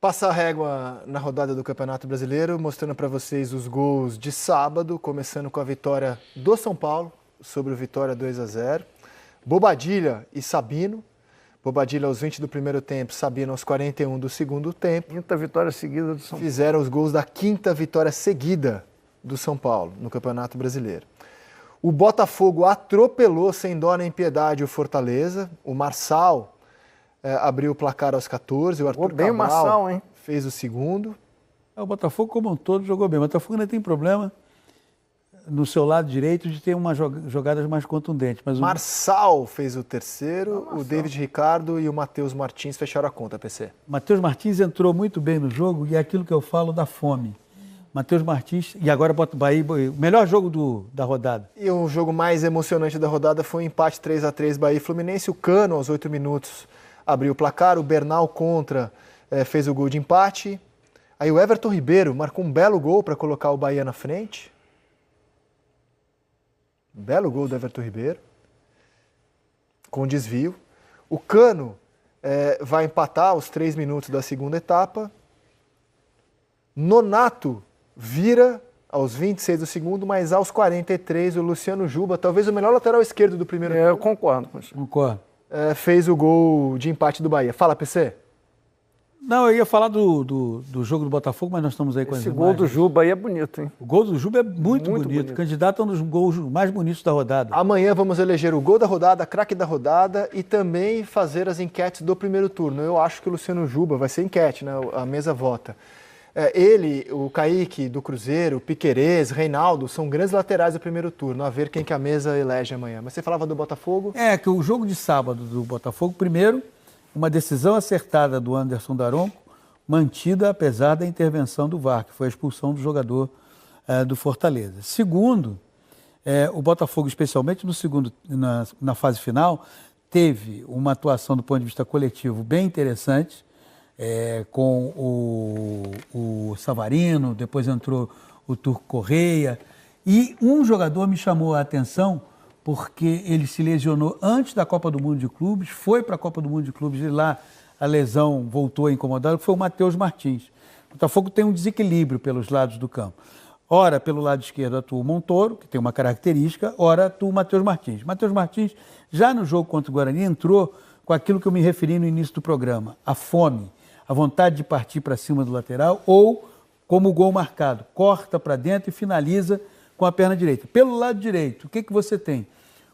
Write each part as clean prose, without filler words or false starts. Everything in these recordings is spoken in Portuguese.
Passar a régua na rodada do Campeonato Brasileiro, mostrando para vocês os gols de sábado, começando com a vitória do São Paulo sobre o Vitória 2-0. Bobadilla e Sabino. Bobadilla aos 20 do primeiro tempo, Sabino aos 41 do segundo tempo. Quinta vitória seguida do São Paulo. Fizeram os gols da quinta vitória seguida do São Paulo no Campeonato Brasileiro. O Botafogo atropelou sem dó nem piedade o Fortaleza. O Marçal abriu o placar aos 14, o Arthur bem Cabral o Marçal, hein? Fez o segundo. O Botafogo, como um todo, jogou bem. O Botafogo ainda tem problema no seu lado direito de ter umas jogadas mais contundentes. Mas Marçal fez o terceiro, o David Ricardo e o Matheus Martins fecharam a conta, PC. Matheus Martins entrou muito bem no jogo e é aquilo que eu falo da fome. Matheus Martins, e agora bota o Bahia, o melhor jogo da rodada. E o jogo mais emocionante da rodada foi o empate 3-3 Bahia e Fluminense. O Cano, aos 8 minutos, abriu o placar. O Bernal contra fez o gol de empate. Aí o Everton Ribeiro marcou um belo gol para colocar o Bahia na frente. Belo gol do Everton Ribeiro, com desvio. O Cano vai empatar aos 3 minutos da segunda etapa. Nonato vira aos 26 do segundo, mas aos 43 o Luciano Juba, talvez o melhor lateral esquerdo do primeiro tempo. Eu concordo com isso. Concordo. Fez o gol de empate do Bahia. Fala, PC. Não, eu ia falar do jogo do Botafogo, mas nós estamos aí com Esse gol do Juba aí é bonito, hein? O gol do Juba é muito bonito. Candidato a um dos gols mais bonitos da rodada. Amanhã vamos eleger o gol da rodada, craque da rodada e também fazer as enquetes do primeiro turno. Eu acho que o Luciano Juba vai ser enquete, né? A mesa vota. Ele, o Kaique do Cruzeiro, o Piquerez, Reinaldo, são grandes laterais do primeiro turno. A ver quem que a mesa elege amanhã. Mas você falava do Botafogo? Que o jogo de sábado do Botafogo, primeiro, uma decisão acertada do Anderson Daronco, mantida apesar da intervenção do VAR, que foi a expulsão do jogador do Fortaleza. Segundo, o Botafogo, especialmente no segundo, na fase final, teve uma atuação do ponto de vista coletivo bem interessante, com o Savarino, depois entrou o Turco Correia, e um jogador me chamou a atenção porque ele se lesionou antes da Copa do Mundo de Clubes, foi para a Copa do Mundo de Clubes e lá a lesão voltou a incomodá-lo, que foi o Matheus Martins. O Botafogo tem um desequilíbrio pelos lados do campo. Ora, pelo lado esquerdo atua o Montoro, que tem uma característica, ora atua o Matheus Martins. Matheus Martins, já no jogo contra o Guarani, entrou com aquilo que eu me referi no início do programa, a fome, a vontade de partir para cima do lateral ou, como o gol marcado, corta para dentro e finaliza com a perna direita. Pelo lado direito, o que você tem?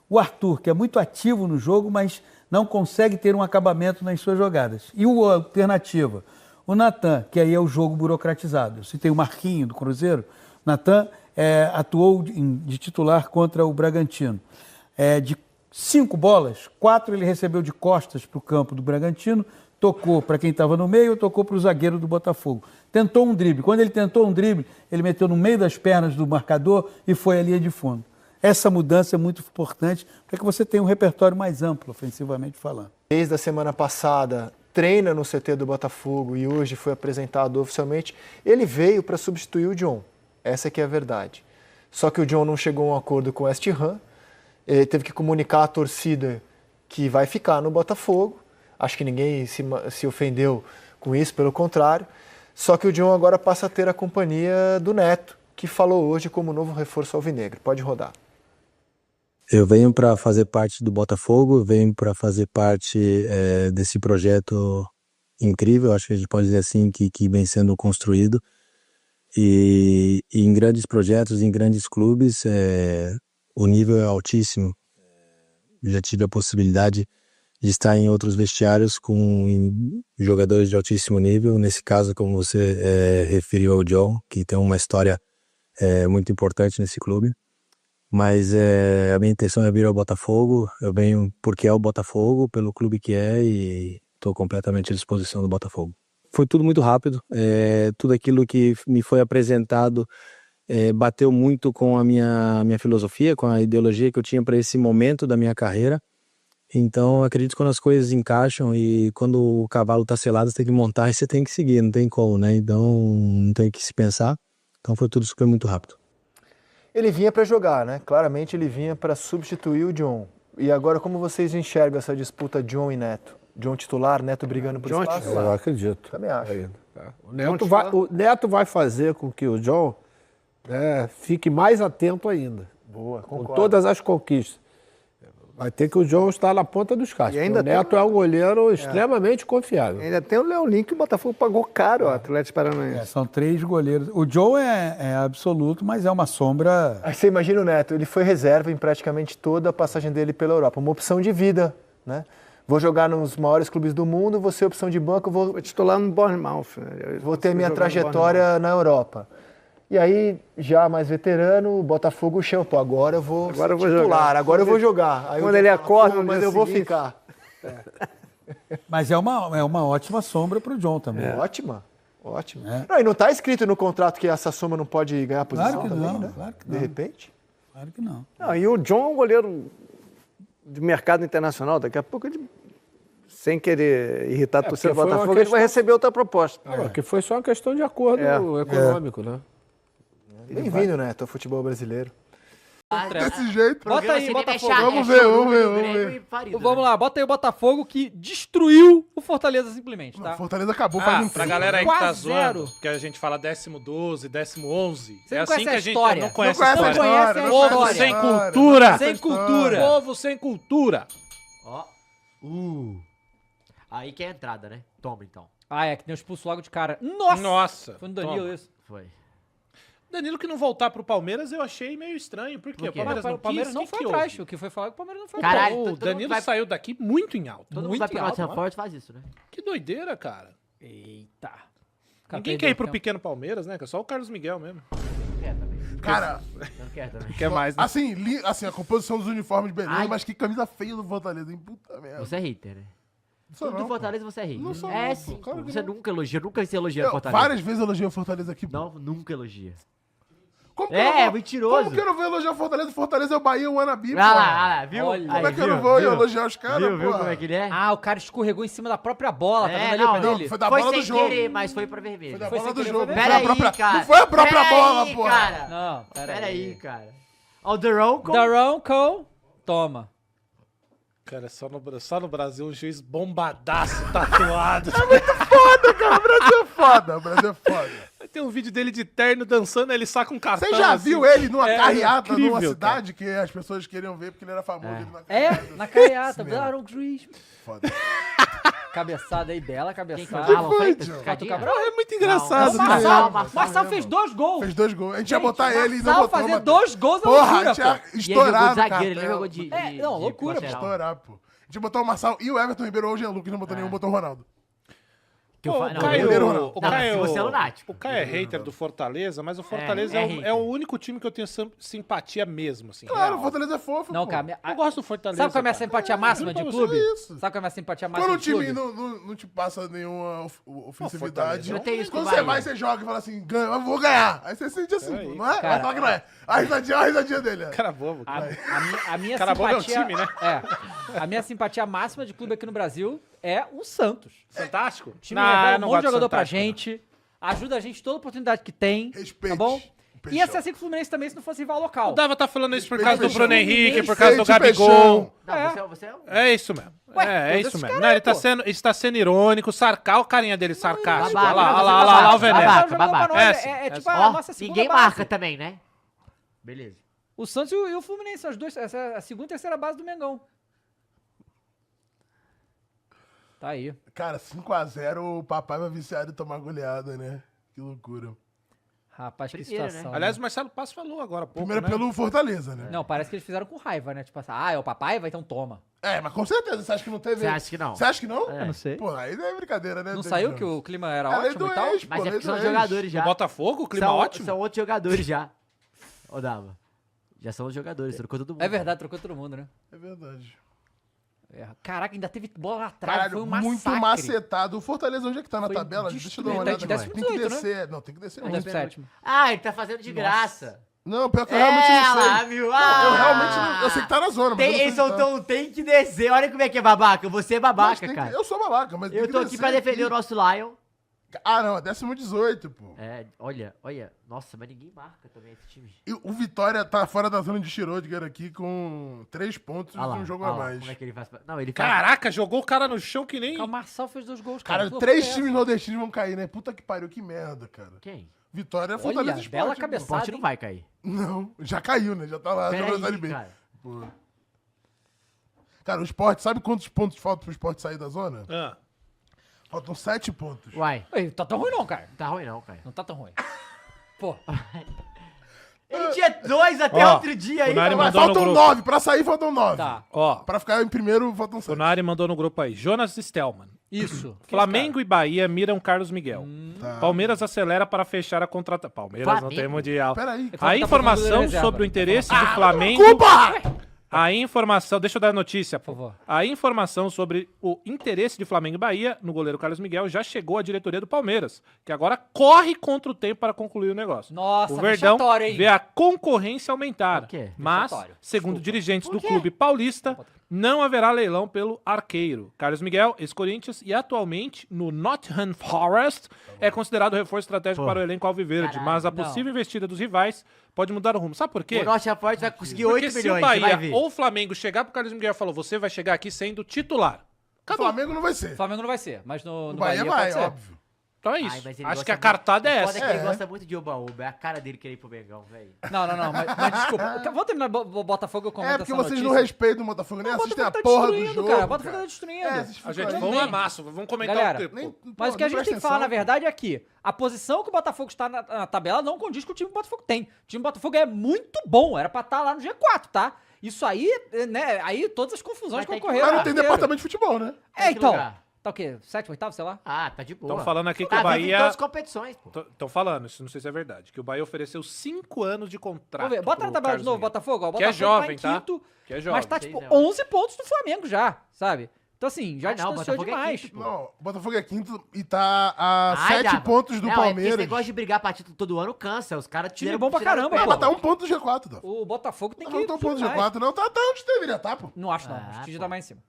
O Arthur, que é muito ativo no jogo, mas não consegue ter um acabamento nas suas jogadas. E o alternativa, o Natan, que aí é o jogo burocratizado. Se tem o Marquinho do Cruzeiro, Natan atuou de titular contra o Bragantino. De 5 bolas, 4 ele recebeu de costas para o campo do Bragantino, tocou para quem estava no meio, tocou para o zagueiro do Botafogo. Tentou um drible. Quando ele tentou um drible, ele meteu no meio das pernas do marcador e foi à linha de fundo. Essa mudança é muito importante para que você tenha um repertório mais amplo, ofensivamente falando. Desde a semana passada, treina no CT do Botafogo e hoje foi apresentado oficialmente. Ele veio para substituir o John. Essa que é a verdade. Só que o John não chegou a um acordo com o West Ham. Ele teve que comunicar à torcida que vai ficar no Botafogo. Acho que ninguém se ofendeu com isso, pelo contrário. Só que o John agora passa a ter a companhia do Neto, que falou hoje como novo reforço alvinegro. Pode rodar. Eu venho para fazer parte do Botafogo, venho para fazer parte desse projeto incrível, acho que a gente pode dizer assim, que vem sendo construído. E em grandes projetos, em grandes clubes, o nível é altíssimo. Já tive a possibilidade de estar em outros vestiários com jogadores de altíssimo nível. Nesse caso, como você referiu ao John, que tem uma história muito importante nesse clube. Mas a minha intenção é vir ao Botafogo. Eu venho porque é o Botafogo, pelo clube que é, e estou completamente à disposição do Botafogo. Foi tudo muito rápido. Tudo aquilo que me foi apresentado bateu muito com a minha filosofia, com a ideologia que eu tinha para esse momento da minha carreira. Então, acredito que quando as coisas encaixam e quando o cavalo está selado, você tem que montar e você tem que seguir, não tem como, né? Então, não tem que se pensar. Então, foi tudo super muito rápido. Ele vinha para jogar, né? Claramente ele vinha para substituir o John. E agora, como vocês enxergam essa disputa John e Neto? John titular, Neto brigando por espaço? Eu acredito. Também acho. O Neto vai fazer com que o John fique mais atento ainda. Boa, Com concordo. todas as conquistas. Vai ter que o John estar na ponta dos cascos. E ainda O Neto tem- é um goleiro extremamente confiável. Ainda tem o Leolin que o Botafogo pagou caro, o Atlético Paranaense. São 3 goleiros. O Joe é absoluto, mas é uma sombra. Aí você imagina o Neto, ele foi reserva em praticamente toda a passagem dele pela Europa. Uma opção de vida, né? Vou jogar nos maiores clubes do mundo, vou ser opção de banco, vou Foi titular no Bournemouth. Né? vou ter minha Jogou no trajetória na Europa. E aí, já mais veterano, o Botafogo chama, pô, agora eu vou Agora eu vou titular, jogar. agora eu vou jogar. Aí Quando eu ele falo, acorda pô, no mas dia eu vou seguinte- ficar. Mas é uma ótima sombra para o John também. Ótima, ótima. Não, e não está escrito no contrato que essa soma não pode ganhar posição Claro que também, não, né? claro que De não. repente. Claro que não. Não, e o John é um goleiro de mercado internacional. Daqui a pouco ele, sem querer irritar a torcida do porque foi uma Botafogo, ele vai questão- receber outra proposta. Que foi só uma questão de acordo econômico, né? Bem-vindo, Neto, ao futebol brasileiro. Desse jeito. Bota aí, Botafogo. Vamos ver, vamos ver. Vamos lá, bota aí o Botafogo que destruiu o Fortaleza simplesmente, tá? Fortaleza acabou faz um pra tempo. galera aí que tá 4-0. zoando, que a gente fala 10º, 12º, 11º. Você É não assim conhece que a a gente história. não conhece a Não conhece a história. Conhece a história, Povo história. sem história. cultura. Sem cultura. Povo sem cultura. Ó. Aí que é a entrada, né? Toma então. Ah, é, que deu expulso logo de cara. Nossa! Nossa. Foi no Danilo toma. isso. Foi. Danilo que não voltar pro Palmeiras eu achei meio estranho. Por quê? Por quê? O Palmeiras O não Palmeiras quis? não Que foi que atrás. houve? O que foi falar que o Palmeiras não foi Caralho, atrás. O todo mundo Danilo vai- saiu daqui muito em alta. Todo mundo Muito vai pro alto, Nottingham mano. Forest faz isso, né? Que doideira, cara. Eita. Cara, Ninguém perdeu quer ir pro tempo. pequeno Palmeiras, né? Que é só o Carlos Miguel mesmo. Não quer também. Cara, Não quer também. Quer mais, né? assim, a composição dos uniformes, beleza, Ai. mas que camisa feia do Fortaleza, hein? Puta merda. Você é hater, né? Sou Tudo não, do Fortaleza você é hater. Não sou É não, sim. pô, claro Pô. que Você não. nunca elogia, nunca se elogia Eu Fortaleza. várias vezes elogiei o Fortaleza aqui. pô. Não, nunca elogia. Como que É, eu não vou- mentiroso. Como que eu não vou elogiar o Fortaleza? Fortaleza é o Bahia, o Anabi, Ah lá, viu? Olha. Como é Aí, que eu não viu? vou Viu? elogiar os caras, Viu, viu porra? como é que ele é? Ah, o cara escorregou em cima da própria bola. Tá É, vendo ali não, o pé não, dele? Foi da foi bola sem do jogo. querer, mas foi pra vermelho. Foi da Foi bola sem do querer, jogo. foi Não Pera foi a aí, própria- cara. Não foi a própria Pera bola, aí, porra. cara. Não, Pera aí, cara. Ó, o Daronco. Daronco, toma. Cara, só no Brasil um juiz bombadaço, tatuado. Cara, o Brasil é foda, o Brasil é foda. Tem um vídeo dele de terno dançando, ele saca um cartão. Você já assim. viu ele numa É carreata incrível, numa cara. cidade que as pessoas queriam ver porque ele era famoso? Ele na É, carreata. na cariata. Daronco, juiz. Foda. Cabeçada aí, bela Quem que foi? cabeçada. Marlon Freitas? John? Escadinha? Cabral? É muito Não, engraçado, o cara. Marçal fez 2 gols. Fez 2 gols. A gente ia Gente, botar ele e não Marçal botou. fazer Matheus. 2 gols é Porra, loucura, a gente ia pô. E ele jogou estourar de no zagueiro, ele cartel. jogou de. É, não, loucura, lateral. Estourar, pô. A gente botou o Marçal e o Everton Ribeiro hoje é Lucas, não botou nenhum, botou o Ronaldo. Que eu Pô, fa- o não, Caio, goleiro, o Ronaldo. Não, Caio- se você é lunático. o Caio é hater do Fortaleza, mas o Fortaleza é é, hater. é o único time que eu tenho simpatia mesmo, assim. Claro, real. o Fortaleza é fofo, Não, pô. cara. Eu gosto do Fortaleza. Sabe qual é a minha cara. simpatia máxima de pra você clube? é isso. Sabe qual é a minha simpatia máxima Quando o de time clube? não te passa nenhuma ofensividade. Fortaleza. Eu tenho isso com Quando o você Bahia. vai, você joga e fala assim, ganha, eu vou ganhar. Aí você sente assim, Peraí. não é? Cara, Vai falar que não é. A risadinha dele. Cara bobo. A minha Cara bom é um simpatia... time, né? A minha simpatia máxima de clube aqui no Brasil é o Santos. Fantástico? O time Não, revela eu um não monte gosto de jogador do pra Fantástico, não. gente, ajuda a gente toda oportunidade que tem, Respeite. tá bom? Peixão. Ia ser assim com o Fluminense também se não fosse rival local. O Dava tá falando isso por Respeita causa do o Bruno Peixão. Henrique, por causa do Respeite o Gabigol. Não, É. você é um. É isso mesmo. Ué, é todos isso esses mesmo. caras, Não, ele tá pô. sendo irônico, o carinha dele sarcástico. Babaca, Olha lá, você olha lá, olha lá, olha lá o babaca, veneno. babaca. Jogando pra nós, Essa, é tipo Ó, a nossa segunda ninguém base. marca também, né? Beleza. O Santos e o Fluminense são as duas, essa é a segunda e terceira base do Mengão. Tá aí. Cara, 5x0, o papai vai viciar em tomar goleada, né? Que loucura. Rapaz, que Primeira, situação. né? Aliás, o Marcelo Passo falou agora há pouco, Primeiro né? pelo Fortaleza, né? Não, parece que eles fizeram com raiva, né? Tipo assim, é o papai, vai então toma. É, mas com certeza. Você acha que não teve... Você acha que não? Você acha que não? É. não sei. Pô, aí não é brincadeira, né? Não David saiu Jones? que o clima era É lei ótimo do e tal? ex, pô, Mas é lei porque do são ex. jogadores No já. Botafogo, o clima São, ótimo. são outros jogadores já. Ô, Dava. Já são os jogadores, trocou todo mundo. É verdade, trocou todo mundo, né? É verdade. É. Caraca, ainda teve bola lá atrás, Caralho, foi um massacre. muito macetado. O Fortaleza, onde é que tá na Foi tabela? Deixa eu dar uma destruído. olhada. Tá em Tem que 18º, né? descer. Não, tem que descer. Não, muito. 17º. Ah, ele tá fazendo de graça. Não, pior que eu realmente não sei. lá, viu? Ah, Eu realmente não... Eu sei que tá na zona, mas eu não sei Eles se tá. soltou tem que descer. Olha como é que é babaca. Você é Mas babaca, tem que- cara. Eu sou babaca, mas tem Eu que tô aqui descer pra defender o nosso Lion. Ah, não, é 18, pô. É, olha. Nossa, mas ninguém marca também esse time. E o Vitória tá fora da zona de Schrödinger aqui com 3 pontos e um jogo a mais. Como é que ele faz? Não, ele faz... Caraca, jogou o cara no chão que nem... O Marçal fez 2 gols, Cara, cara. 3 times nordestinos vão cair, né? Puta que pariu, que merda, cara. Quem? Vitória, Olha, Fortaleza e bela Sport. O cabeçada. Sport não vai cair. Não, já caiu, né? Já tá lá, Pera jogando na aí, Série B. cara. Pô. Cara, o Sport, sabe quantos pontos faltam pro Sport sair da zona? Ah, Faltam 7 pontos. Uai, Ei, tá tão ruim não, cara. não tá ruim não, cara. Não tá tão ruim. Pô, Ele tinha 2 até Ó, outro dia aí. o Nari cara. Mas mandou no faltam grupo. 9, pra sair faltam 9. tá. ó, Pra ficar em primeiro, faltam o 7. Nari mandou no grupo aí. Jonas Stelman. Isso. Flamengo e Bahia miram Carlos Miguel. Tá. Palmeiras acelera para fechar a contratação. Palmeiras não Flamengo? tem mundial. Peraí. Tá A botando informação goleiro reserva. sobre o interesse do Flamengo... Culpa! A informação... Deixa eu dar a notícia, Por favor. A informação sobre o interesse de Flamengo e Bahia no goleiro Carlos Miguel já chegou à diretoria do Palmeiras, que agora corre contra o tempo para concluir o negócio. Nossa, o Verdão vexatório, hein? vê a concorrência aumentar. Por quê? Mas, Vexatório. segundo dirigentes Por do quê? clube paulista, não haverá leilão pelo arqueiro. Carlos Miguel, ex-Corinthians e atualmente no Nottingham Forest, é considerado reforço estratégico para o elenco alviverde, Caralho, mas a não. possível investida dos rivais pode mudar o rumo. Sabe por quê? O Norte Forte vai conseguir Porque 8 se milhões, o você vai Bahia ver. ou o Flamengo chegar pro Carlos Miguel e falou, você vai chegar aqui sendo titular. O Flamengo não vai ser. O Flamengo não vai ser, mas no O Bahia, Bahia vai, pode ser. óbvio. Então é Ai, isso. mas ele Acho gosta que a muito- cartada é o foda essa. é que ele É. gosta muito de oba-oba. É a cara dele querer ir pro Mengão, velho. Não, mas desculpa. Vamos terminar o Botafogo, eu comento É porque essa vocês notícia. não respeitam o Botafogo, nem O assistem a Botafogo tá porra do destruindo, jogo. cara. O Botafogo tá destruindo. É, vocês A ficam gente, aí. vamos nem- amasso, vamos comentar Galera, o tempo. Nem- Mas pô, o que a nem gente tem que presta falar, na atenção. verdade, é que a posição que o Botafogo está na tabela não condiz com o time que o Botafogo tem. O time do Botafogo é muito bom, era pra estar lá no G4, tá? Isso aí, né, aí todas as confusões Mas que tem que- ocorreram. Mas não tem inteiro. departamento de futebol, né? É, que então. lugar? Tá o quê? 7º, 8º, sei lá? Ah, tá de boa. Estão falando aqui que Tá o vivo em Bahia... todas as competições, pô. Estão falando, isso não sei se é verdade, que o Bahia ofereceu 5 anos de contrato. Vamos ver. Bota na pro tabela de Carlos novo, Miguel. Botafogo. Ó, o Que é Botafogo jovem, tá em tá? quinto, Que é jovem. mas tá tipo Seis, não. 11 pontos do Flamengo já, sabe? Então assim, já Ah, não, distanciou Botafogo é demais. quinto, pô. Não, o Botafogo é quinto e tá a Ai, 7 Dava. pontos do Não, É porque Palmeiras. esse negócio de brigar pra título todo ano cansa. Os caras Time tiram bom pra tiraram o caramba, pé, pô. Mas tá 1 ponto do G4, Dó. O Botafogo tem que Não tá 1 ponto do subir mais. G4, não. Tá onde deveria estar, pô. Não acho, não. Ah, Acho que já pô. tá mais em cima.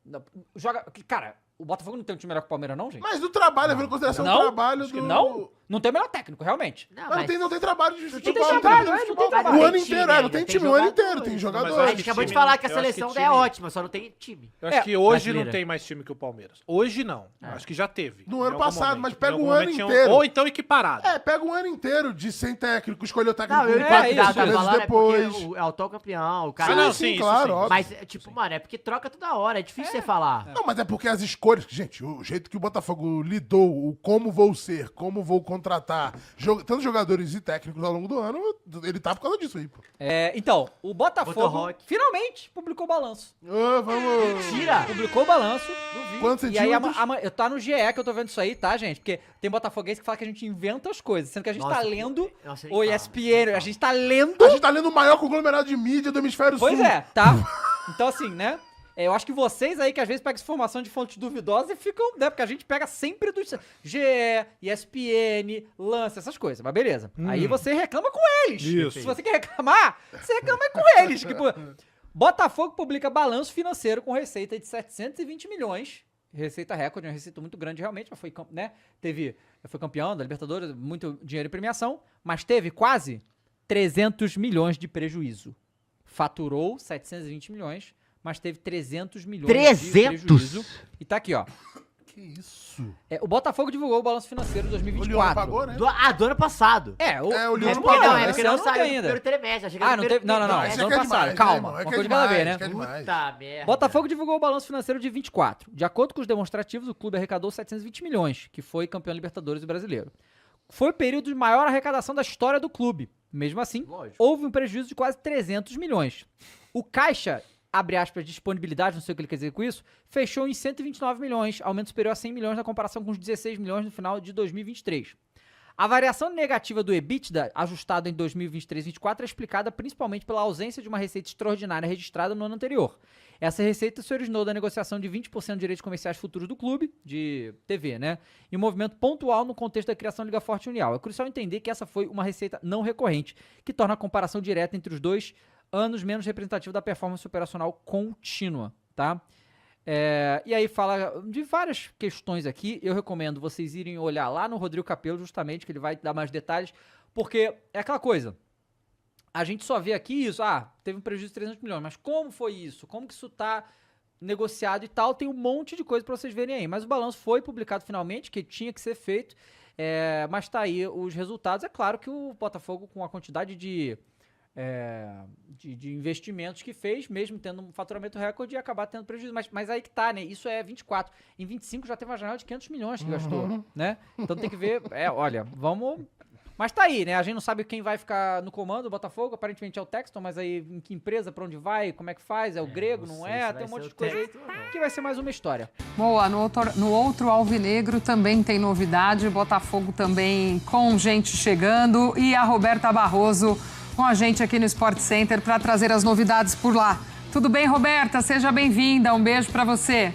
Não, joga. Cara, o Botafogo não tem um time melhor que o Palmeiras, não, gente? Mas do trabalho, levando em consideração o Não? trabalho Acho que do... não? Não tem o melhor técnico, realmente. Não, Mas não tem trabalho de tem futebol, trabalho, time de não tem futebol. trabalho. O Tem ano time inteiro, não ainda, tem tem time o ano jogadores. inteiro, tem Mas A jogadores. gente acabou de time- falar que a eu acho que seleção time- é ótima, só não tem time. Eu acho É, que hoje brasileira. não tem mais time que o Palmeiras. Hoje não. Acho que já teve. No Em ano algum passado, momento. mas Em pega algum o ano momento tinha inteiro. Ou então equiparado. É, pega um ano inteiro de sem técnico, escolher o técnico Não, eu com é 4 isso, tá isso. meses falando depois. é porque é o atual campeão, o cara... Ah, não, sim, sim, isso claro, sim. óbvio. Mas, tipo, mano, é porque troca toda hora, é difícil você falar. Não, mas é porque as escolhas, gente, o jeito que o Botafogo lidou, o como vou ser, como vou contratar, tanto jogadores e técnicos ao longo do ano, ele tá por causa disso aí, pô. Então, o Botafogo Botafogo. finalmente publicou o balanço. Vamos. Tira! Publicou o balanço. Quantos E aí, centímetros? eu tá no GE que eu tô vendo isso aí, tá, gente? Porque tem botafoguense que fala que a gente inventa as coisas, sendo que a gente Nossa, tá lendo nossa, nem o fala, ESPN, nem a fala. gente tá lendo... A gente tá lendo o maior conglomerado de mídia do hemisfério Pois sul. é, tá? Então assim, né? Eu acho que vocês aí que às vezes pegam informação de fontes duvidosas e ficam, né? Porque a gente pega sempre do GE, ESPN, Lance, essas coisas. Mas beleza. Aí você reclama com eles. Isso. Se você quer reclamar, você reclama com eles. Tipo, Botafogo publica balanço financeiro com receita de 720 milhões. Receita recorde, uma receita muito grande realmente, mas foi, né? Foi campeão da Libertadores, muito dinheiro em premiação, mas teve quase 300 milhões de prejuízo. Faturou 720 milhões, mas teve 300 milhões de 300? prejuízo. E tá aqui, ó. Que isso? O Botafogo divulgou o balanço financeiro de O Lyon 2024. pagou, né? Do ano passado. o Lyon mas não por que pagou. Não, é Esse porque ano não não tem saiu no ainda. primeiro trimestre. achei que Ah, era não no teve. primeiro Não, esse é do aqui ano é passado. demais, Calma. né, irmão? É Uma que é coisa de cada vez, demais, né? é que é demais. Puta merda. Botafogo divulgou o balanço financeiro de 24. De acordo com os demonstrativos, o clube arrecadou 720 milhões, que foi campeão Libertadores e brasileiro. Foi o período de maior arrecadação da história do clube. Mesmo assim, Lógico. houve um prejuízo de quase 300 milhões. O caixa, abre aspas, disponibilidade, não sei o que ele quer dizer com isso, fechou em 129 milhões, aumento superior a 100 milhões na comparação com os 16 milhões no final de 2023. A variação negativa do EBITDA, ajustado em 2023-24, é explicada principalmente pela ausência de uma receita extraordinária registrada no ano anterior. Essa receita se originou da negociação de 20% de direitos comerciais futuros do clube, de TV, né? E um movimento pontual no contexto da criação da Liga Forte Unial. É crucial entender que essa foi uma receita não recorrente, que torna a comparação direta entre os dois anos menos representativa da performance operacional contínua, tá? E aí fala de várias questões aqui. Eu recomendo vocês irem olhar lá no Rodrigo Capello, justamente, que ele vai dar mais detalhes, porque é aquela coisa. A gente só vê aqui isso, teve um prejuízo de 300 milhões, mas como foi isso? Como que isso tá negociado e tal? Tem um monte de coisa pra vocês verem aí. Mas o balanço foi publicado finalmente, que tinha que ser feito, mas tá aí os resultados. É claro que o Botafogo, com a quantidade de investimentos que fez, mesmo tendo um faturamento recorde, ia acabar tendo prejuízo. Mas aí que tá, né? Isso é 24. Em 25 já teve uma janela de 500 milhões que gastou, né? Então tem que ver, olha, vamos... Mas tá aí, né? A gente não sabe quem vai ficar no comando do Botafogo, aparentemente é o Texton, mas aí em que empresa, pra onde vai, como é que faz? É o grego, não é? Tem um monte de coisa aí que vai ser mais uma história. Boa, no outro Alvinegro também tem novidade, Botafogo também com gente chegando e a Roberta Barroso com a gente aqui no Sport Center para trazer as novidades por lá. Tudo bem, Roberta? Seja bem-vinda, um beijo para você.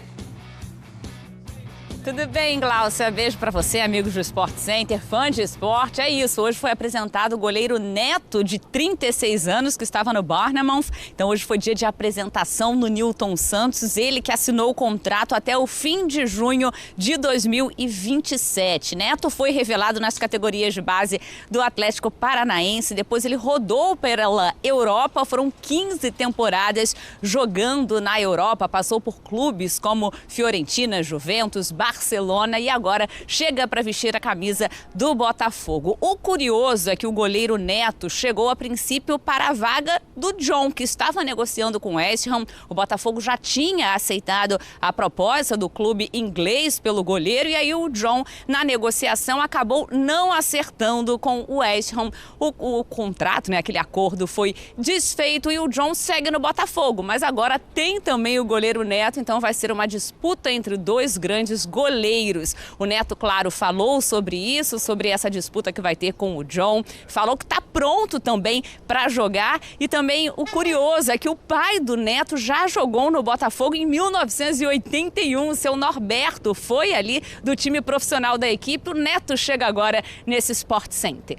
Tudo bem, Glaucia? Beijo pra você, amigos do Sport Center, fã de esporte. É isso, hoje foi apresentado o goleiro Neto, de 36 anos, que estava no Bournemouth. Então hoje foi dia de apresentação no Newton Santos, ele que assinou o contrato até o fim de junho de 2027. Neto foi revelado nas categorias de base do Atlético Paranaense, depois ele rodou pela Europa, foram 15 temporadas jogando na Europa, passou por clubes como Fiorentina, Juventus, Barcelona e agora chega para vestir a camisa do Botafogo. O curioso é que o goleiro Neto chegou a princípio para a vaga do John, que estava negociando com o West Ham. O Botafogo já tinha aceitado a proposta do clube inglês pelo goleiro e aí o John, na negociação, acabou não acertando com o West Ham. O contrato, né, aquele acordo foi desfeito e o John segue no Botafogo, mas agora tem também o goleiro Neto, então vai ser uma disputa entre dois grandes goleiros. O Neto, claro, falou sobre isso, sobre essa disputa que vai ter com o John, falou que está pronto também para jogar e também o curioso é que o pai do Neto já jogou no Botafogo em 1981, o seu Norberto foi ali do time profissional da equipe. O Neto chega agora nesse Sport Center.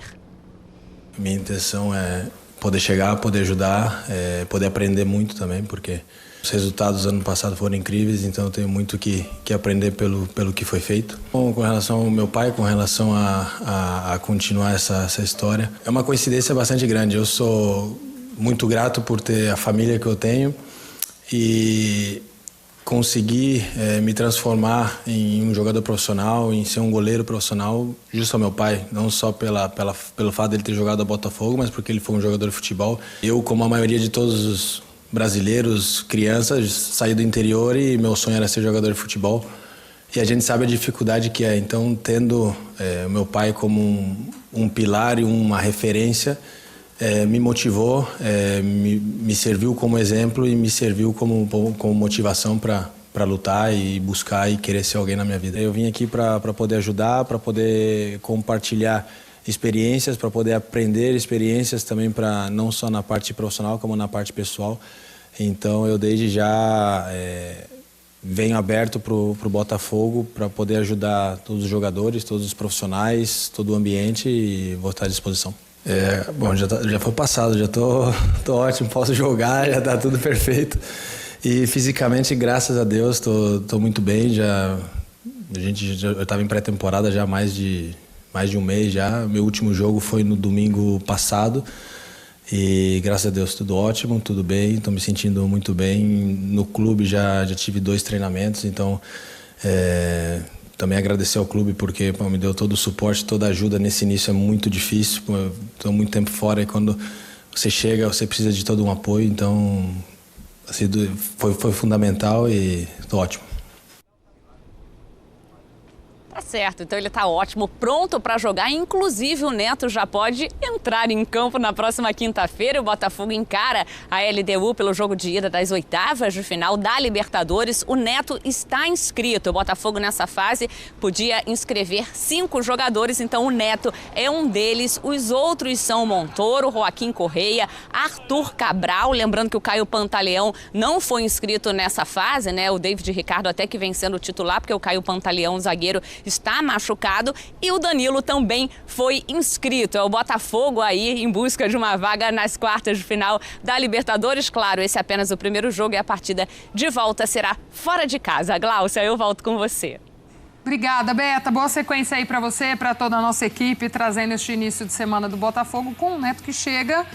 Minha intenção é poder chegar, poder ajudar, poder aprender muito também, porque os resultados do ano passado foram incríveis, então eu tenho muito que aprender pelo que foi feito. Com relação ao meu pai, com relação a continuar essa história, é uma coincidência bastante grande. Eu sou muito grato por ter a família que eu tenho e conseguir me transformar em um jogador profissional, em ser um goleiro profissional, justo ao meu pai, não só pelo fato dele ter jogado a Botafogo, mas porque ele foi um jogador de futebol. Eu, como a maioria de todos os brasileiros, crianças, saí do interior e meu sonho era ser jogador de futebol. E a gente sabe a dificuldade que é. Então, tendo o meu pai como um pilar e uma referência, me motivou, me serviu como exemplo e me serviu como motivação para lutar e buscar e querer ser alguém na minha vida. Eu vim aqui para poder ajudar, para poder compartilhar experiências, para poder aprender experiências também, para não só na parte profissional como na parte pessoal. Então eu desde já venho aberto para o Botafogo para poder ajudar todos os jogadores, todos os profissionais, todo o ambiente e vou estar à disposição. Bom, já foi passado, já tô ótimo, posso jogar, já tá tudo perfeito. E fisicamente, graças a Deus, tô muito bem. Eu estava em pré-temporada já há mais de um mês já. Meu último jogo foi no domingo passado e graças a Deus tudo ótimo, tudo bem, estou me sentindo muito bem. No clube já tive 2 treinamentos, então também agradecer ao clube porque me deu todo o suporte, toda a ajuda nesse início. É muito difícil, estou muito tempo fora e quando você chega você precisa de todo um apoio, então assim, foi fundamental e estou ótimo. Tá certo, então ele tá ótimo, pronto para jogar, inclusive o Neto já pode entrar em campo na próxima quinta-feira. O Botafogo encara a LDU pelo jogo de ida das oitavas de final da Libertadores. O Neto está inscrito, o Botafogo nessa fase podia inscrever 5 jogadores, então o Neto é um deles. Os outros são Montoro, Joaquim Correia, Arthur Cabral, lembrando que o Caio Pantaleão não foi inscrito nessa fase, né? O David Ricardo até que vem sendo titular, porque o Caio Pantaleão, zagueiro, está está machucado e o Danilo também foi inscrito. É o Botafogo aí em busca de uma vaga nas quartas de final da Libertadores. Claro, esse é apenas o primeiro jogo e a partida de volta será fora de casa. Gláucia, eu volto com você. Obrigada, Beta. Boa sequência aí para você, para toda a nossa equipe, trazendo este início de semana do Botafogo com o Neto que chega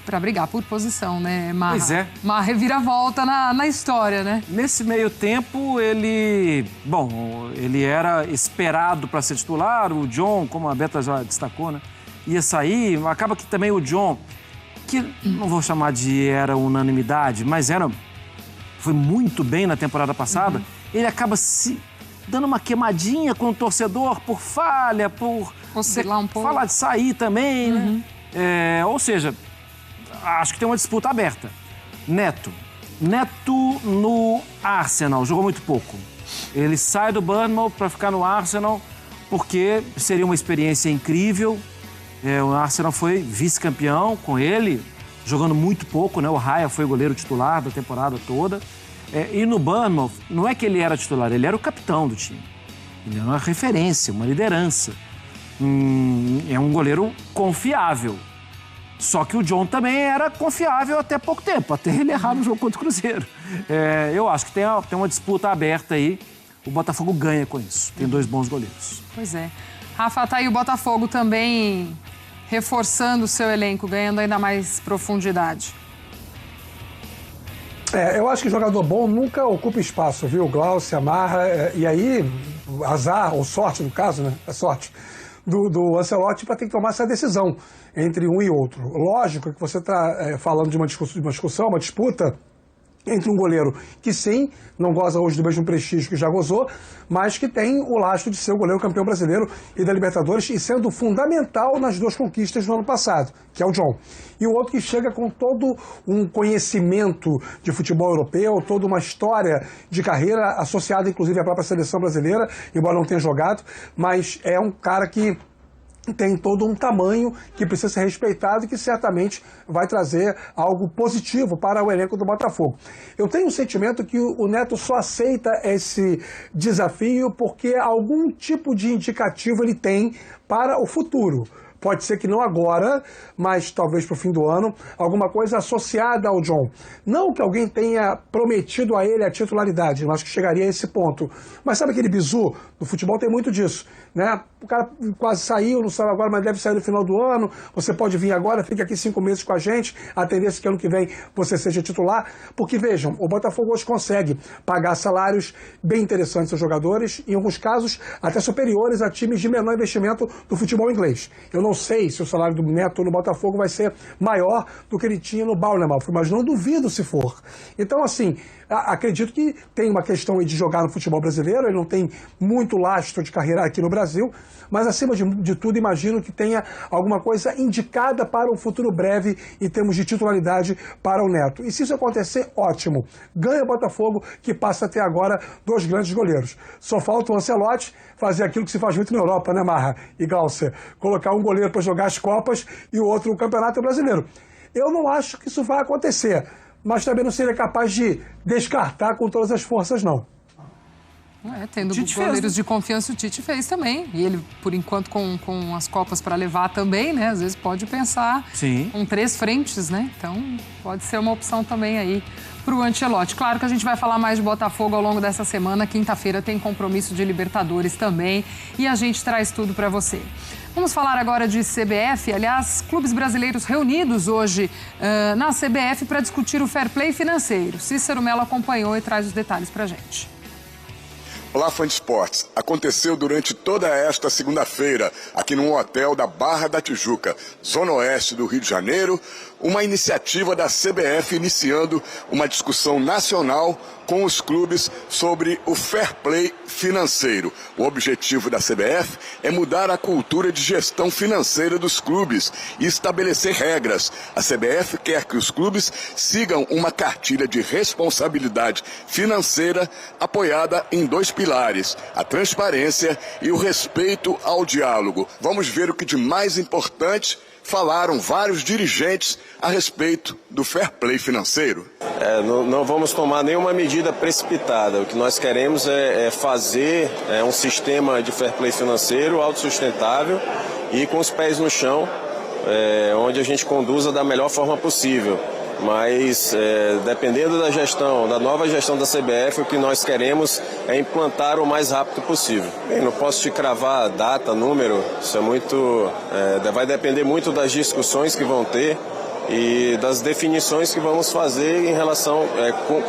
para brigar por posição, né, Marra? Pois é. Uma reviravolta na história, né? Nesse meio tempo, ele era esperado para ser titular. O John, como a Beta já destacou, né, ia sair. Acaba que também o John, que não vou chamar de era unanimidade, mas foi muito bem na temporada passada. Ele acaba se dando uma queimadinha com o torcedor por falha, por oscilar um pouco, falar de sair também, né? Ou seja, acho que tem uma disputa aberta. Neto no Arsenal, jogou muito pouco. Ele sai do Bournemouth para ficar no Arsenal porque seria uma experiência incrível. O Arsenal foi vice-campeão com ele, jogando muito pouco, né? O Raya foi o goleiro titular da temporada toda. E no Bournemouth, não é que ele era titular, ele era o capitão do time. Ele era uma referência, uma liderança. É um goleiro confiável. Só que o John também era confiável até pouco tempo, até ele errar no jogo contra o Cruzeiro. Eu acho que tem uma disputa aberta aí. O Botafogo ganha com isso. Tem 2 bons goleiros. Pois é. Rafa, tá aí o Botafogo também reforçando o seu elenco, ganhando ainda mais profundidade. Eu acho que jogador bom nunca ocupa espaço, viu? Gláucia, Marra, e aí, azar, ou sorte no caso, né? É sorte, do Ancelotti para ter que tomar essa decisão entre um e outro. Lógico que você está falando de uma discussão, uma disputa entre um goleiro que sim, não goza hoje do mesmo prestígio que já gozou, mas que tem o lastro de ser o goleiro campeão brasileiro e da Libertadores e sendo fundamental nas 2 conquistas do ano passado, que é o John. E o outro que chega com todo um conhecimento de futebol europeu, toda uma história de carreira associada inclusive à própria seleção brasileira, embora não tenha jogado, mas é um cara que tem todo um tamanho que precisa ser respeitado e que certamente vai trazer algo positivo para o elenco do Botafogo. Eu tenho um sentimento que o Neto só aceita esse desafio porque algum tipo de indicativo ele tem para o futuro. Pode ser que não agora, mas talvez para o fim do ano, alguma coisa associada ao John. Não que alguém tenha prometido a ele a titularidade, mas que chegaria a esse ponto. Mas sabe aquele bizu? No futebol tem muito disso, né? O cara quase saiu, não sabe agora, mas deve sair no final do ano. Você pode vir agora, fica aqui 5 meses com a gente. A tendência é que ano que vem você seja titular. Porque vejam, o Botafogo hoje consegue pagar salários bem interessantes aos jogadores, em alguns casos até superiores a times de menor investimento do futebol inglês. Eu não sei se o salário do Neto no Botafogo vai ser maior do que ele tinha no Bournemouth, mas não duvido se for. Então, assim, acredito que tem uma questão aí de jogar no futebol brasileiro, ele não tem muito lastro de carreira aqui no Brasil, mas acima de tudo imagino que tenha alguma coisa indicada para um futuro breve em termos de titularidade para o Neto. E se isso acontecer, ótimo. Ganha o Botafogo, que passa até agora 2 grandes goleiros. Só falta o Ancelotti fazer aquilo que se faz muito na Europa, né, Marra e Gláucia? Colocar um goleiro para jogar as Copas e o outro o Campeonato Brasileiro. Eu não acho que isso vai acontecer, mas também não seria capaz de descartar com todas as forças, não. Tendo goleiros de confiança, o Tite fez também. E ele, por enquanto, com as Copas para levar também, né? Às vezes pode pensar com 3 frentes, né? Então, pode ser uma opção também aí para o Ancelotti. Claro que a gente vai falar mais de Botafogo ao longo dessa semana. Quinta-feira tem compromisso de Libertadores também. E a gente traz tudo para você. Vamos falar agora de CBF. Aliás, clubes brasileiros reunidos hoje na CBF para discutir o fair play financeiro. Cícero Mello acompanhou e traz os detalhes para a gente. Olá, fã de esportes. Aconteceu durante toda esta segunda-feira, aqui num hotel da Barra da Tijuca, zona oeste do Rio de Janeiro, uma iniciativa da CBF iniciando uma discussão nacional com os clubes sobre o fair play financeiro. O objetivo da CBF é mudar a cultura de gestão financeira dos clubes e estabelecer regras. A CBF quer que os clubes sigam uma cartilha de responsabilidade financeira apoiada em 2 pilares: a transparência e o respeito ao diálogo. Vamos ver o que de mais importante falaram vários dirigentes a respeito do fair play financeiro. Não vamos tomar nenhuma medida precipitada. O que nós queremos é fazer um sistema de fair play financeiro autossustentável e com os pés no chão, onde a gente conduza da melhor forma possível. Mas, dependendo da gestão, da nova gestão da CBF, o que nós queremos é implantar o mais rápido possível. Bem, não posso te cravar data, número, isso é muito... vai depender muito das discussões que vão ter e das definições que vamos fazer em relação,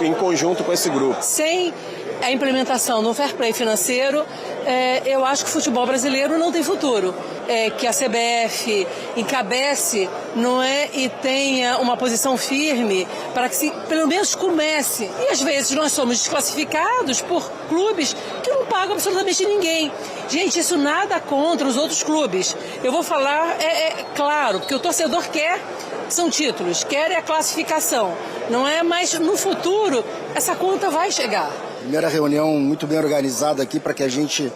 em conjunto com esse grupo. Sem a implementação do fair play financeiro, eu acho que o futebol brasileiro não tem futuro. Que a CBF encabece, e tenha uma posição firme para que se, pelo menos, comece. E às vezes nós somos desclassificados por clubes que não pagam absolutamente ninguém. Gente, isso nada contra os outros clubes. Eu vou falar, claro, porque o torcedor quer são títulos, quer a classificação. Não é, mas no futuro essa conta vai chegar. Primeira reunião muito bem organizada aqui para que a gente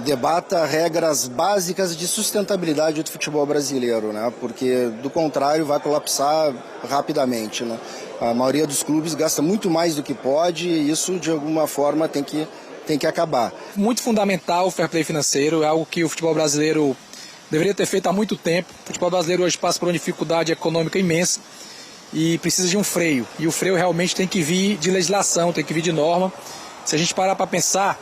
debata regras básicas de sustentabilidade do futebol brasileiro, né? Porque do contrário vai colapsar rapidamente, né? A maioria dos clubes gasta muito mais do que pode e isso de alguma forma tem que acabar. Muito fundamental o fair play financeiro, é algo que o futebol brasileiro deveria ter feito há muito tempo. O futebol brasileiro hoje passa por uma dificuldade econômica imensa e precisa de um freio. E o freio realmente tem que vir de legislação, tem que vir de norma. Se a gente parar para pensar,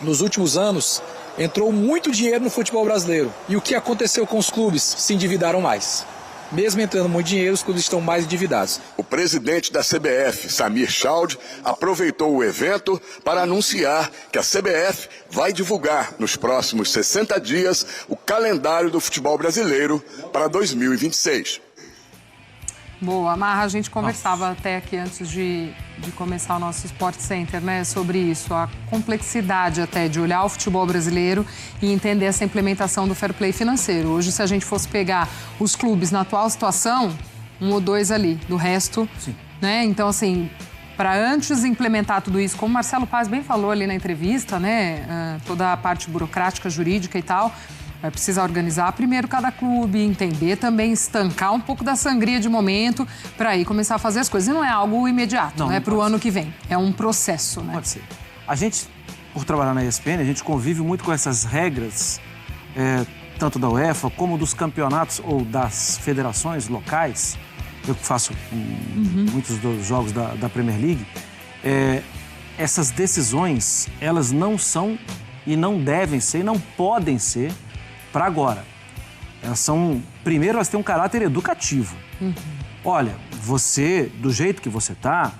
nos últimos anos entrou muito dinheiro no futebol brasileiro. E o que aconteceu com os clubes? Se endividaram mais. Mesmo entrando muito dinheiro, os clubes estão mais endividados. O presidente da CBF, Samir Chald, aproveitou o evento para anunciar que a CBF vai divulgar nos próximos 60 dias o calendário do futebol brasileiro para 2026. Boa, Marra, a gente conversava até aqui antes de começar o nosso Sport Center, né, sobre isso, a complexidade até de olhar o futebol brasileiro e entender essa implementação do fair play financeiro. Hoje, se a gente fosse pegar os clubes na atual situação, 1 ou 2 ali, do resto, sim, né, então assim, para antes implementar tudo isso, como o Marcelo Paz bem falou ali na entrevista, né, toda a parte burocrática, jurídica e tal, vai precisar organizar primeiro cada clube, entender também, estancar um pouco da sangria de momento para aí começar a fazer as coisas. E não é algo imediato, não é para o ano que vem. É um processo, né? Pode ser. A gente, por trabalhar na ESPN, a gente convive muito com essas regras, tanto da UEFA como dos campeonatos ou das federações locais. Eu que faço muitos dos jogos da Premier League. Essas decisões, elas não são e não devem ser, e não podem ser para agora. Primeiro, elas têm um caráter educativo. Olha, você, do jeito que você está,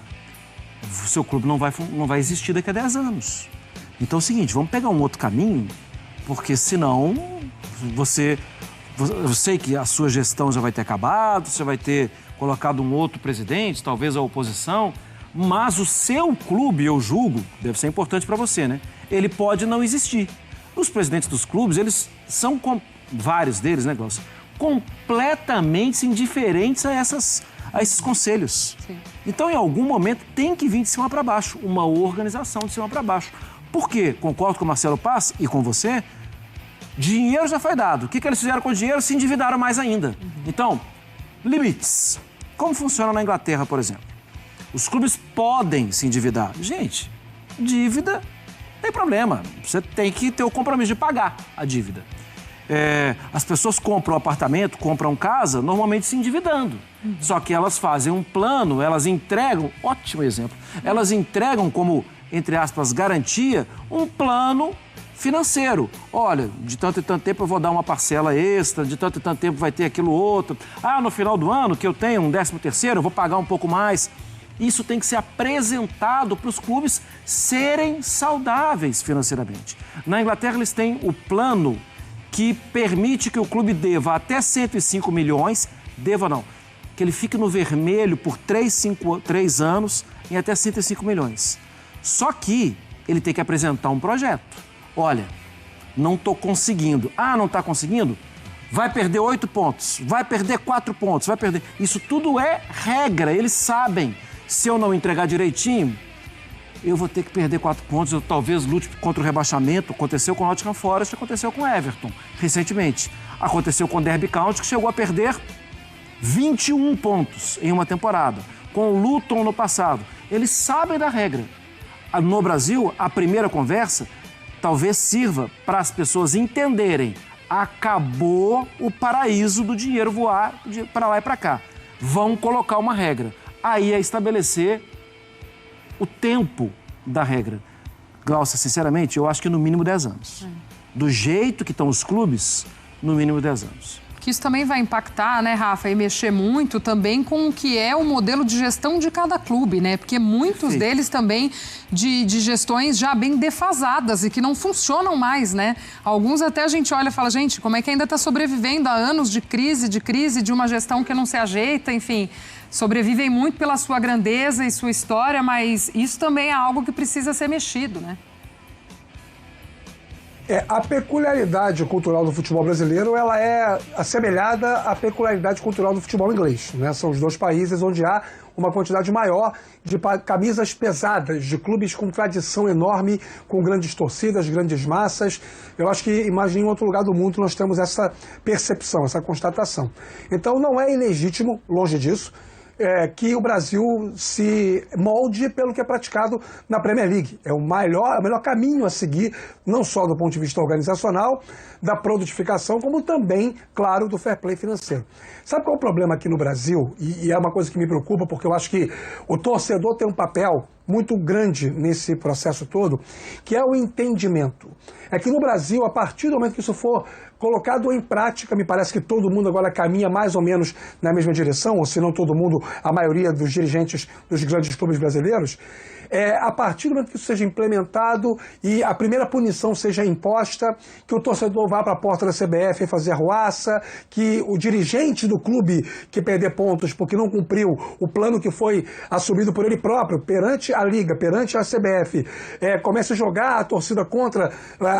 o seu clube não vai existir daqui a 10 anos. Então é o seguinte, vamos pegar um outro caminho, porque senão eu sei que a sua gestão já vai ter acabado, você vai ter colocado um outro presidente, talvez a oposição, mas o seu clube, eu julgo, deve ser importante para você, né? Ele pode não existir. Os presidentes dos clubes, eles são, vários deles, né, Glaucio, completamente indiferentes a esses conselhos. Sim. Então, em algum momento, tem que vir de cima para baixo, uma organização de cima para baixo. Por quê? Concordo com o Marcelo Paz e com você, dinheiro já foi dado. O que eles fizeram com o dinheiro? Se endividaram mais ainda. Então, limites. Como funciona na Inglaterra, por exemplo? Os clubes podem se endividar. Gente, dívida... Não tem problema, você tem que ter o compromisso de pagar a dívida. As pessoas compram apartamento, compram casa, normalmente se endividando. Só que elas fazem um plano, elas entregam, ótimo exemplo, elas entregam como, entre aspas, garantia, um plano financeiro. Olha, de tanto e tanto tempo eu vou dar uma parcela extra, de tanto e tanto tempo vai ter aquilo outro. No final do ano, que eu tenho um 13º, eu vou pagar um pouco mais. Isso tem que ser apresentado para os clubes serem saudáveis financeiramente. Na Inglaterra, eles têm o plano que permite que o clube deva até 105 milhões, que ele fique no vermelho por 3 anos em até 105 milhões. Só que ele tem que apresentar um projeto. Olha, não estou conseguindo. Não está conseguindo? Vai perder 8 pontos, vai perder 4 pontos, vai perder... Isso tudo é regra, eles sabem. Se eu não entregar direitinho, eu vou ter que perder 4 pontos, eu talvez lute contra o rebaixamento. Aconteceu com o Nottingham Forest, aconteceu com o Everton, recentemente. Aconteceu com o Derby County, que chegou a perder 21 pontos em uma temporada, com o Luton no passado. Eles sabem da regra. No Brasil, a primeira conversa talvez sirva para as pessoas entenderem: acabou o paraíso do dinheiro voar para lá e para cá. Vão colocar uma regra. Aí é estabelecer o tempo da regra. Glaucia, sinceramente, eu acho que no mínimo 10 anos. Do jeito que estão os clubes, no mínimo 10 anos. Que isso também vai impactar, né, Rafa, e mexer muito também com o que é o modelo de gestão de cada clube, né? Porque muitos deles também de gestões já bem defasadas e que não funcionam mais, né? Alguns até a gente olha e fala, gente, como é que ainda está sobrevivendo a anos de crise, de uma gestão que não se ajeita, enfim... Sobrevivem muito pela sua grandeza e sua história, mas isso também é algo que precisa ser mexido, né? A peculiaridade cultural do futebol brasileiro, ela é assemelhada à peculiaridade cultural do futebol inglês, né? São os dois países onde há uma quantidade maior de camisas pesadas, de clubes com tradição enorme, com grandes torcidas, grandes massas. Eu acho que, imagine, em outro lugar do mundo nós temos essa percepção, essa constatação. Então não é ilegítimo, longe disso, que o Brasil se molde pelo que é praticado na Premier League. É o melhor caminho a seguir, não só do ponto de vista organizacional, da produtificação, como também, claro, do fair play financeiro. Sabe qual é o problema aqui no Brasil? E é uma coisa que me preocupa, porque eu acho que o torcedor tem um papel muito grande nesse processo todo, que é o entendimento. É que no Brasil, a partir do momento que isso for colocado em prática, me parece que todo mundo agora caminha mais ou menos na mesma direção, ou se não todo mundo, a maioria dos dirigentes dos grandes clubes brasileiros, a partir do momento que isso seja implementado e a primeira punição seja imposta, que o torcedor vá para a porta da CBF e fazer arruaça, que o dirigente do clube que perder pontos porque não cumpriu o plano que foi assumido por ele próprio perante a Liga, perante a CBF, comece a jogar a torcida contra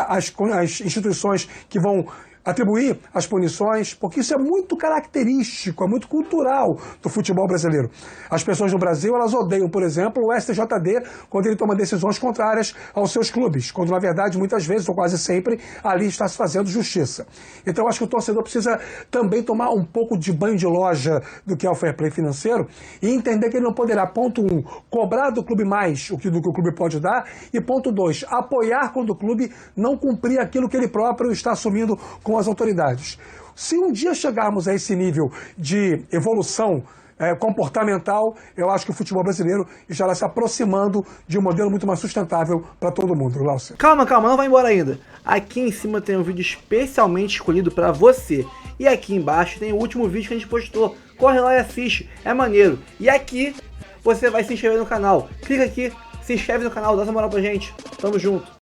as instituições que vão atribuir as punições, porque isso é muito característico, é muito cultural do futebol brasileiro. As pessoas no Brasil, elas odeiam, por exemplo, o STJD quando ele toma decisões contrárias aos seus clubes, quando na verdade, muitas vezes, ou quase sempre, ali está se fazendo justiça. Então, eu acho que o torcedor precisa também tomar um pouco de banho de loja do que é o fair play financeiro e entender que ele não poderá, ponto 1, cobrar do clube mais do que o clube pode dar, e ponto 2, apoiar quando o clube não cumprir aquilo que ele próprio está assumindo com as autoridades. Se um dia chegarmos a esse nível de evolução comportamental, eu acho que o futebol brasileiro estará se aproximando de um modelo muito mais sustentável para todo mundo, Glaucia. Calma, não vai embora ainda. Aqui em cima tem um vídeo especialmente escolhido para você. E aqui embaixo tem o último vídeo que a gente postou. Corre lá e assiste, é maneiro. E aqui você vai se inscrever no canal. Clica aqui, se inscreve no canal, dá essa moral pra gente. Tamo junto.